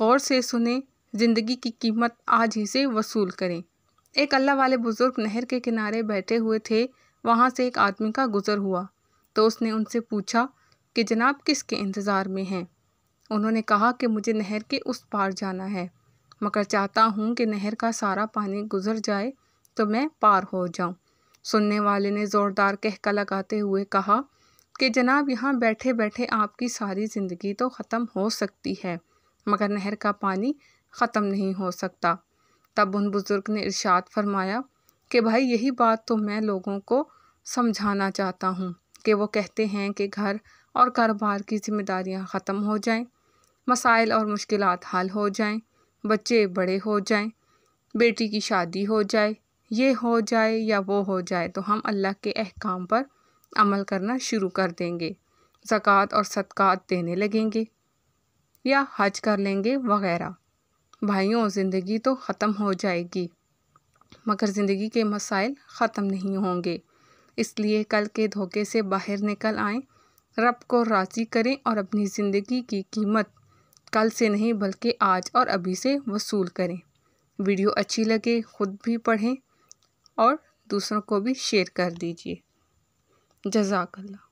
غور سے سنیں، زندگی کی قیمت آج ہی سے وصول کریں۔ ایک اللہ والے بزرگ نہر کے کنارے بیٹھے ہوئے تھے، وہاں سے ایک آدمی کا گزر ہوا تو اس نے ان سے پوچھا کہ جناب کس کے انتظار میں ہیں؟ انہوں نے کہا کہ مجھے نہر کے اس پار جانا ہے، مگر چاہتا ہوں کہ نہر کا سارا پانی گزر جائے تو میں پار ہو جاؤں۔ سننے والے نے زوردار کہکہ لگاتے ہوئے کہا کہ جناب یہاں بیٹھے بیٹھے آپ کی ساری زندگی تو ختم ہو سکتی ہے، مگر نہر کا پانی ختم نہیں ہو سکتا۔ تب ان بزرگ نے ارشاد فرمایا کہ بھائی یہی بات تو میں لوگوں کو سمجھانا چاہتا ہوں کہ وہ کہتے ہیں کہ گھر اور کاروبار کی ذمہ داریاں ختم ہو جائیں، مسائل اور مشکلات حل ہو جائیں، بچے بڑے ہو جائیں، بیٹی کی شادی ہو جائے، یہ ہو جائے یا وہ ہو جائے تو ہم اللہ کے احکام پر عمل کرنا شروع کر دیں گے، زکوٰۃ اور صدقات دینے لگیں گے یا حج کر لیں گے وغیرہ۔ بھائیوں، زندگی تو ختم ہو جائے گی مگر زندگی کے مسائل ختم نہیں ہوں گے، اس لیے کل کے دھوکے سے باہر نکل آئیں، رب کو راضی کریں اور اپنی زندگی کی قیمت کل سے نہیں بلکہ آج اور ابھی سے وصول کریں۔ ویڈیو اچھی لگے خود بھی پڑھیں اور دوسروں کو بھی شیئر کر دیجیے۔ جزاک اللہ۔